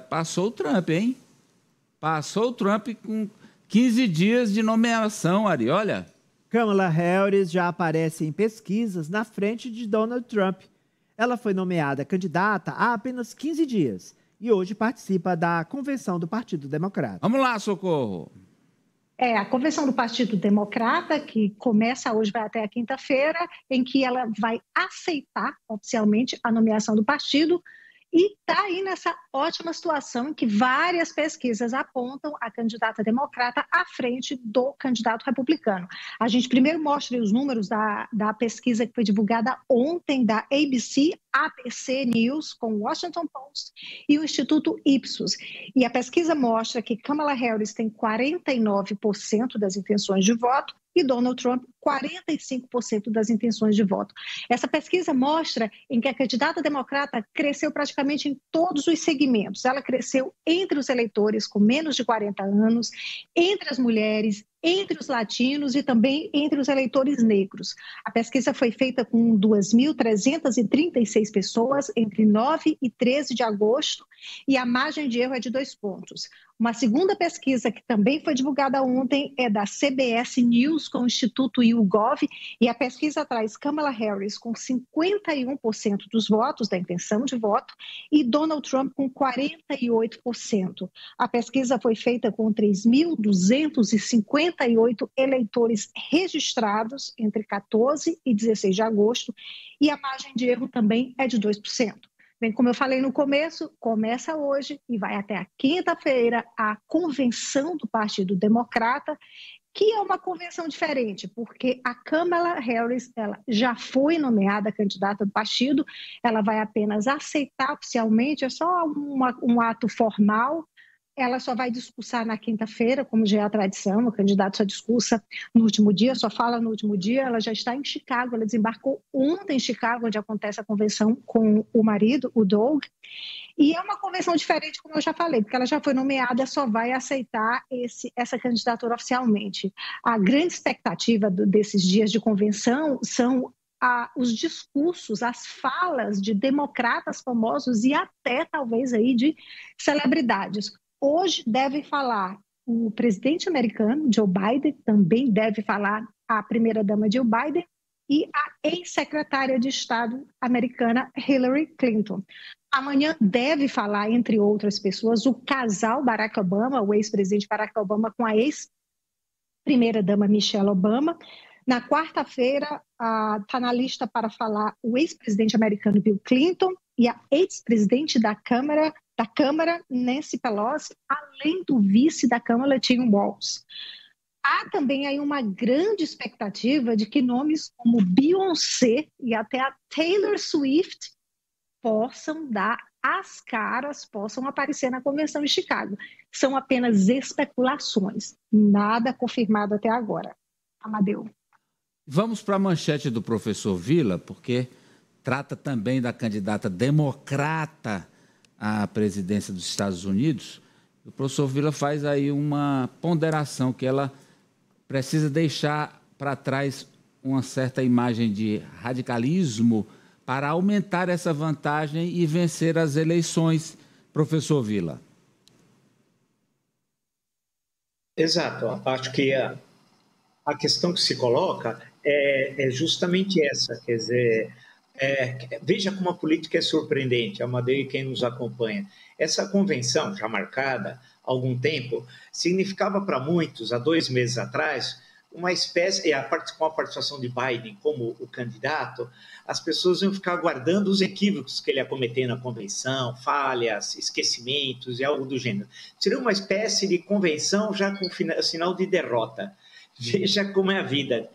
Passou o Trump, hein? Passou o Trump com 15 dias de nomeação, Ari, olha. Kamala Harris já aparece em pesquisas na frente de Donald Trump. Ela foi nomeada candidata há apenas 15 dias e hoje participa da convenção do Partido Democrata. Vamos lá, Socorro. A convenção do Partido Democrata, que começa hoje, vai até a quinta-feira, em que ela vai aceitar oficialmente a nomeação do partido e está aí nessa ótima situação em que várias pesquisas apontam a candidata democrata à frente do candidato republicano. A gente primeiro mostra os números da pesquisa que foi divulgada ontem da ABC News com o Washington Post e o Instituto Ipsos. E a pesquisa mostra que Kamala Harris tem 49% das intenções de voto e Donald Trump 45% das intenções de voto. Essa pesquisa mostra em que a candidata democrata cresceu praticamente em todos os segmentos. Ela cresceu entre os eleitores com menos de 40 anos, entre as mulheres, entre os latinos e também entre os eleitores negros. A pesquisa foi feita com 2.336 pessoas entre 9 e 13 de agosto e a margem de erro é de 2 pontos. Uma segunda pesquisa que também foi divulgada ontem é da CBS News com o Instituto YouGov e a pesquisa traz Kamala Harris com 51% dos votos, da intenção de voto, e Donald Trump com 48%. A pesquisa foi feita com 3.258 eleitores registrados entre 14 e 16 de agosto e a margem de erro também é de 2%. Bem, como eu falei no começo, começa hoje e vai até a quinta-feira a convenção do Partido Democrata, que é uma convenção diferente, porque a Kamala Harris ela já foi nomeada candidata do partido, ela vai apenas aceitar oficialmente, é só um ato formal. Ela só vai discursar na quinta-feira, como já é a tradição, o candidato só discursa no último dia, só fala no último dia. Ela já está em Chicago, ela desembarcou ontem em Chicago, onde acontece a convenção com o marido, o Doug. E é uma convenção diferente, como eu já falei, porque ela já foi nomeada, só vai aceitar essa candidatura oficialmente. A grande expectativa desses dias de convenção são os discursos, as falas de democratas famosos e até talvez aí de celebridades. Hoje deve falar o presidente americano, Joe Biden, também deve falar a primeira-dama Joe Biden e a ex-secretária de Estado americana Hillary Clinton. Amanhã deve falar, entre outras pessoas, o casal Barack Obama, o ex-presidente Barack Obama com a ex-primeira-dama Michelle Obama. Na quarta-feira, está na lista para falar o ex-presidente americano Bill Clinton e a ex-presidente da Câmara, Nancy Pelosi, além do vice da Câmara, Tim Walz. Há também aí uma grande expectativa de que nomes como Beyoncé e até a Taylor Swift possam dar as caras, possam aparecer na convenção em Chicago. São apenas especulações, nada confirmado até agora. Amadeu. Vamos para a manchete do professor Vila, porque trata também da candidata democrata à presidência dos Estados Unidos. O professor Vila faz aí uma ponderação que ela precisa deixar para trás uma certa imagem de radicalismo para aumentar essa vantagem e vencer as eleições. Professor Vila. Exato. Acho que a questão que se coloca é justamente essa, quer dizer, veja como a política é surpreendente, Amadeu e quem nos acompanha. Essa convenção, já marcada há algum tempo, significava para muitos, há 2 meses atrás, uma espécie, com a participação de Biden como o candidato, as pessoas iam ficar aguardando os equívocos que ele ia cometer na convenção, falhas, esquecimentos e algo do gênero. Seria uma espécie de convenção já com sinal de derrota. Veja como é a vida.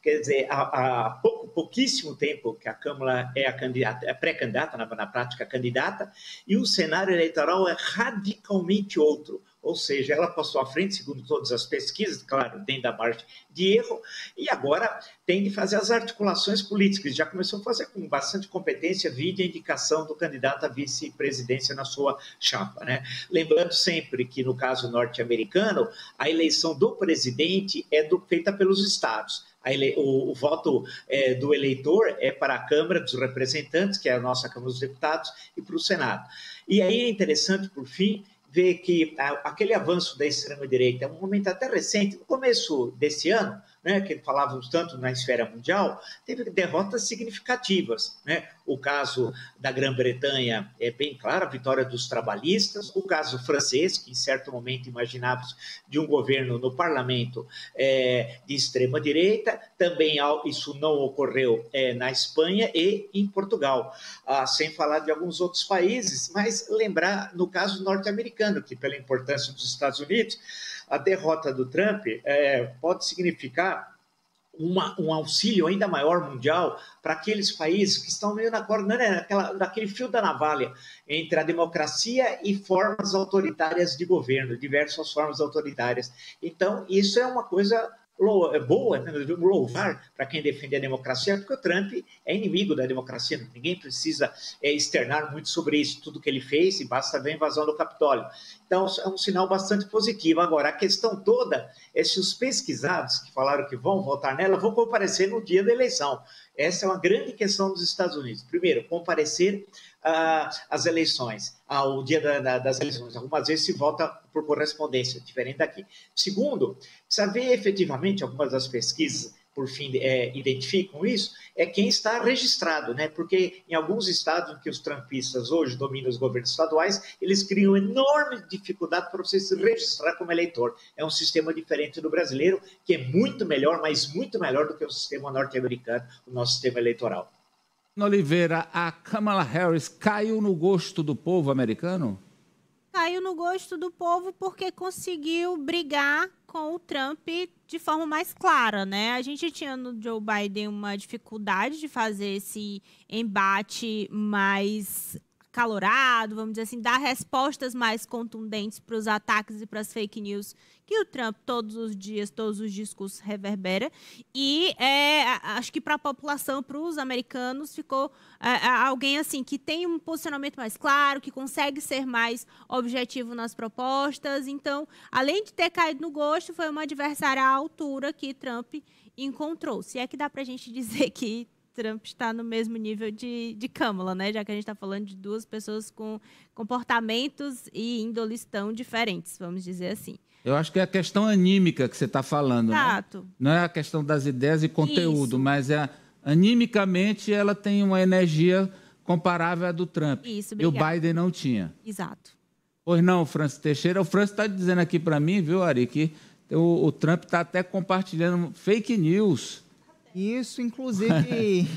Quer dizer, há pouquíssimo tempo que a Câmara é a candidata, é pré-candidata, na prática candidata, e o cenário eleitoral é radicalmente outro. ou seja, ela passou à frente, segundo todas as pesquisas, claro, dentro da margem de erro, e agora tem de fazer as articulações políticas. Já começou a fazer com bastante competência, vide a indicação do candidato à vice-presidência na sua chapa, né? Lembrando sempre que, no caso norte-americano, a eleição do presidente é feita pelos estados. O voto do eleitor é para a Câmara dos Representantes, que é a nossa Câmara dos Deputados, e para o Senado. E aí é interessante, por fim, ver que aquele avanço da extrema-direita é um momento até recente, no começo desse ano, né, que falávamos tanto na esfera mundial, teve derrotas significativas, né? O caso da Grã-Bretanha é bem claro, a vitória dos trabalhistas, o caso francês, que em certo momento imaginávamos de um governo no parlamento de extrema-direita, também isso não ocorreu na Espanha e em Portugal, sem falar de alguns outros países, mas lembrar no caso norte-americano, que pela importância dos Estados Unidos, a derrota do Trump pode significar um auxílio ainda maior mundial para aqueles países que estão meio naquele fio da navalha entre a democracia e formas autoritárias de governo, diversas formas autoritárias. Então, isso é uma coisa boa, né? Louvar para quem defende a democracia, porque o Trump é inimigo da democracia, ninguém precisa externar muito sobre isso, tudo que ele fez, e basta ver a invasão do Capitólio. Então, é um sinal bastante positivo. Agora, a questão toda é se os pesquisados que falaram que vão votar nela vão comparecer no dia da eleição. Essa é uma grande questão dos Estados Unidos. Primeiro, comparecer às eleições, ao dia das eleições. Algumas vezes se vota por correspondência, diferente daqui. Segundo, saber efetivamente, algumas das pesquisas, por fim, identificam isso, é quem está registrado, né? Porque em alguns estados em que os trumpistas hoje dominam os governos estaduais, eles criam enorme dificuldade para você se registrar como eleitor. É um sistema diferente do brasileiro, que é muito melhor, mas muito melhor do que o sistema norte-americano, o nosso sistema eleitoral. Oliveira, a Kamala Harris caiu no gosto do povo americano? Caiu no gosto do povo porque conseguiu brigar com o Trump de forma mais clara, né? A gente tinha no Joe Biden uma dificuldade de fazer esse embate mais acalorado, vamos dizer assim, dar respostas mais contundentes para os ataques e para as fake news que o Trump todos os dias, todos os discursos reverbera. E acho que para a população, para os americanos, ficou alguém assim que tem um posicionamento mais claro, que consegue ser mais objetivo nas propostas. Então, além de ter caído no gosto, foi uma adversária à altura que Trump encontrou. Se é que dá para a gente dizer que Trump está no mesmo nível de Kamala, né? Já que a gente está falando de duas pessoas com comportamentos e índoles tão diferentes, vamos dizer assim. Eu acho que é a questão anímica que você está falando, Exato. Né? Não é a questão das ideias e conteúdo, Isso. mas animicamente ela tem uma energia comparável à do Trump. Isso, e o obrigada. Biden não tinha. Exato. Pois não, Francis Teixeira. O Francis está dizendo aqui para mim, viu, Ari, que o Trump está até compartilhando fake news. Isso, inclusive,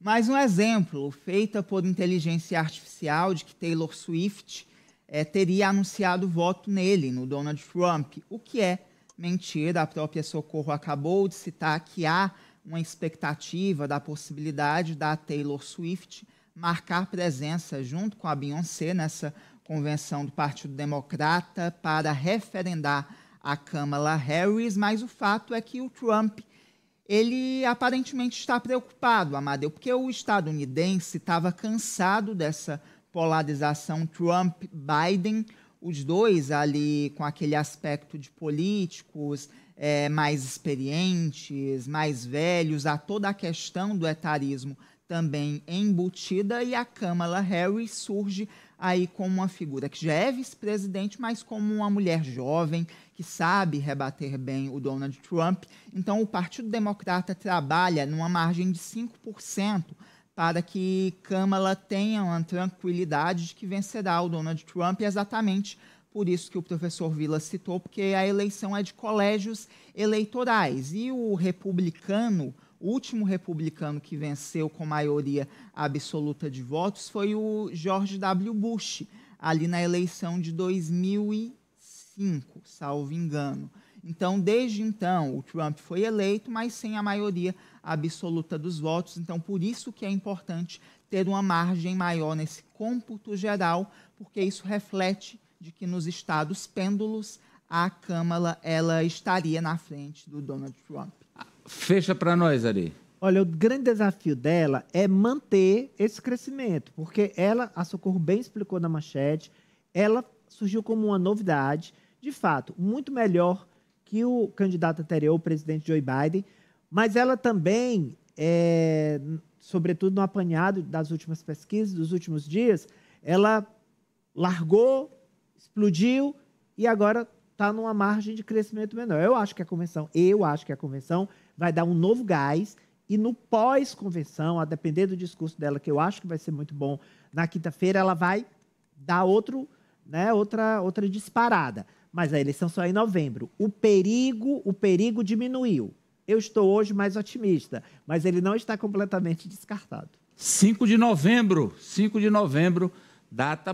mais um exemplo, feita por inteligência artificial, de que Taylor Swift teria anunciado voto nele, no Donald Trump, o que é mentira. A própria Socorro acabou de citar que há uma expectativa da possibilidade da Taylor Swift marcar presença junto com a Beyoncé nessa convenção do Partido Democrata para referendar a Kamala Harris, mas o fato é que o Trump ele aparentemente está preocupado, Amadeu, porque o estadunidense estava cansado dessa polarização Trump-Biden, os dois ali com aquele aspecto de políticos mais experientes, mais velhos, há toda a questão do etarismo também embutida, e a Kamala Harris surge aí como uma figura que já é vice-presidente, mas como uma mulher jovem, que sabe rebater bem o Donald Trump. Então, o Partido Democrata trabalha numa margem de 5% para que Kamala tenha uma tranquilidade de que vencerá o Donald Trump, e exatamente por isso que o professor Vila citou, porque a eleição é de colégios eleitorais, e o republicano, o último republicano que venceu com maioria absoluta de votos foi o George W. Bush, ali na eleição de 2005, salvo engano. Então, desde então, o Trump foi eleito, mas sem a maioria absoluta dos votos. Então, por isso que é importante ter uma margem maior nesse cômputo geral, porque isso reflete de que nos estados pêndulos a Câmara ela estaria na frente do Donald Trump. Fecha para nós, Ari. Olha, o grande desafio dela é manter esse crescimento, porque ela, a Socorro bem explicou na manchete, ela surgiu como uma novidade, de fato, muito melhor que o candidato anterior, o presidente Joe Biden, mas ela também, sobretudo no apanhado das últimas pesquisas, dos últimos dias, ela largou, explodiu e agora está numa margem de crescimento menor. Eu acho que a convenção vai dar um novo gás e no pós-convenção, a depender do discurso dela, que eu acho que vai ser muito bom, na quinta-feira ela vai dar outra disparada. Mas a eleição só é em novembro. O perigo diminuiu. Eu estou hoje mais otimista, mas ele não está completamente descartado. 5 de novembro, data